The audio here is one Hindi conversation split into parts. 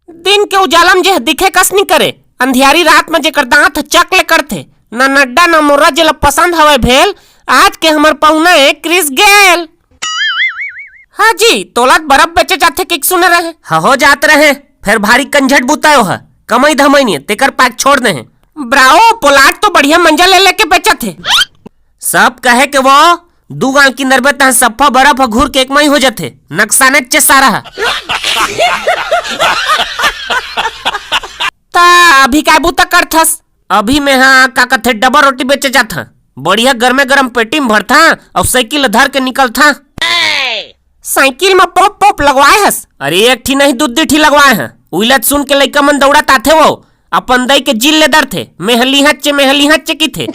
दिन के उजाला में जे दिखे कस नहीं करे, अंधियारी रात में जेकर दांत चकले करथे, ना नड्डा ना मोरा जेला पसंद हवे भेल। आज के हमर पहुना है क्रिस गेल। हाँ जी, तोलात बर्फ बेचे जाते किक सुने रहे। हाँ हो जात रहे, फिर भारी कंझट बुतायो है, कमाई धमाई नहीं तेकर पैक छोड़ दे हैं। ब्राओ पोलाट तो बढ़िया मंजा ले लेके बेचा थे। सब कहे के वो 2 गांव की नरबे तह सफा बर्फ घूर के एक मई हो जाते, नक्साने चे सारा ता अभी काय बुता करथस? अभी में हाँ का कथे डबल रोटी बेचे जाता, बढ़िया गरमे गरम पेटी में भरता और साइकिल धर के निकल था। साइकिल में पॉप पॉप लगवाए हस? अरे एक ठी नहीं 2 ठी लगवाए हैं। उइलत सुन के लइका मन दौड़त आथे, वो अपन दई के जिल ले दर थे, मेहली हच्चे की थे।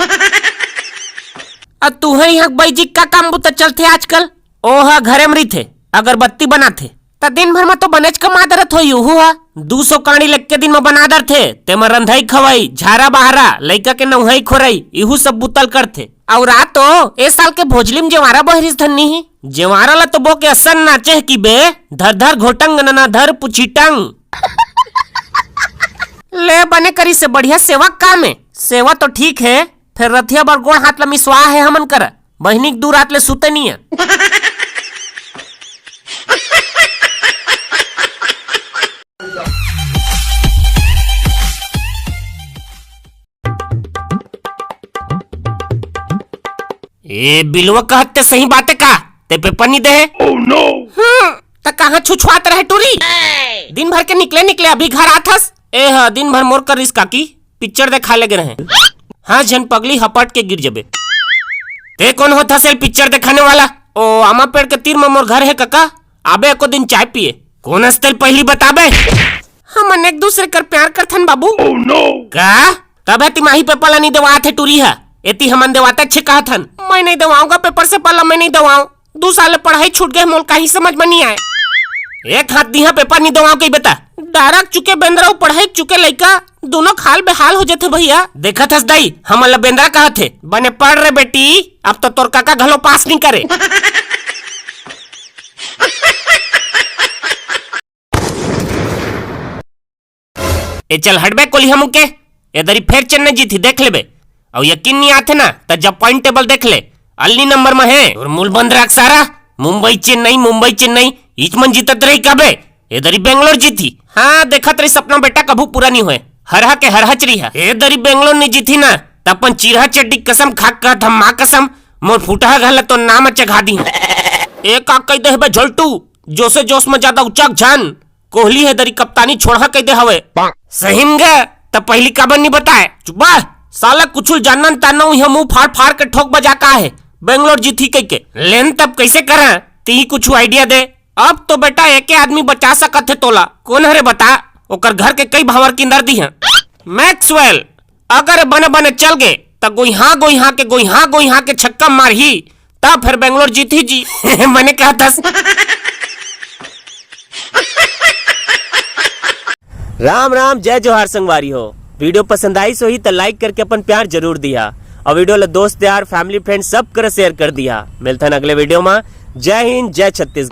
तू है यहाँ बैजिक का काम बुता चलते आजकल? ओह घरे में थे, अगरबत्ती बनाथे त दिन भर में तो बनेच कमा दरत हो। यूहू 200 काणी लग के दिन में बना दर थे, ते में रंधाई खवाई, झारा बहारा, लइका के नौहाई खोराई, इहू सब बुतल करथे। और रात तो ए साल के भोजली में जेवारा बहरिस धन्नी ही, जेवारा ला तो बो के असन नाचे की बे, धर धर घोटंग नना धर पुछीटंग। ले बने करी से बढ़िया सेवा काम है। सेवा तो ठीक है, फिर रथिया बर गोड़ हाथ ला मिसवा है हमन कर, बहनी दूर रात ले सुते नहीं है। ए बिलवा कहते सही बातें का ते पेपर नहीं दे। oh, no. त कहाँ छुछुआत रहे टूरी? दिन भर के निकले अभी घर आथस। ए दिन भर मोर कर रिस्का की पिक्चर देखा लगे रहे। हाँ जन पगली हपट के गिर जबे। ते कौन होता सेल पिक्चर दिखाने वाला? ओ आमा पेड़ के तीर में मोर घर है काका, आबे एको दिन चाय पिए। कौन हस्तल पहली बताबे? हम एक दूसरे कर प्यार करथन बाबू। oh, no. का तब तिमाही पेपर ला नहीं देवा थे टूरी है, एती हमन देवाता अच्छे कहा थन। मैं नहीं दवाऊंगा पेपर से पहला, मैं नहीं दवाऊं। 2 साल पढ़ाई छूट गए, मोल कहीं समझ में नहीं आए। एक हाथ दिया पेपर नहीं दवाऊं कहीं बता। डायरेक्ट चुके बेंद्रा पढ़ाई चुके लइका दोनों खाल बेहाल हो जाते भैया। देखा थस दाई हम बेंद्रा कहा थे बने पढ़ रहे बेटी, अब तो तोर काका घलो पास नहीं करे। ए चल हटबे कोली हम के इधर ही फिर चेन्नई जीती देख लेबे। और यकीन नहीं आते ना तो जब पॉइंट टेबल देख ले, अल्ली नंबर में है और मूल बंद रख सारा। मुंबई चेन्नई इच मन जीतत रही कबे, इधर ही बेंगलोर जीती। हाँ देखत रही सपना बेटा कभू पूरा नहीं हुए, हरहा के हरहा चरी है। इधर ही बेंगलोर नहीं जीती ना तब अपन चीरहा चड्डी कसम खा कहत हम माँ कसम मोर फूटा घल तो नाम चघा दी। एक आग कह दे बे झोलटू, जोसे जोश में ज्यादा उचाक जान। कोहली है दरी कप्तानी छोड़ा कह दे हवे सही में गए तब पहली काबर नहीं बताए। चुपा साला कुछ जानन ताना मुंह फाड़ फाड़ के ठोक बजा का है बेंगलोर जीती कह के। लेन तब कैसे करा ती कुछ आइडिया दे। अब तो बेटा एक आदमी बचा सकत है तोला, कौन हरे बता? ओकर घर के कई भावर किंदर दी हैं। मैक्सवेल अगर बने बने चल गए तब गोइहा के छक्का मार ही तब फिर बेंगलोर जीती जी। मैंने कहा था। राम राम जय जोहार संगवारी हो। वीडियो पसंद आई सो ही तो लाइक करके अपन प्यार जरूर दिया और वीडियो ला दोस्त यार फैमिली फ्रेंड सब कर शेयर कर दिया। मिलता है अगले वीडियो में। जय हिंद जय छत्तीसगढ़।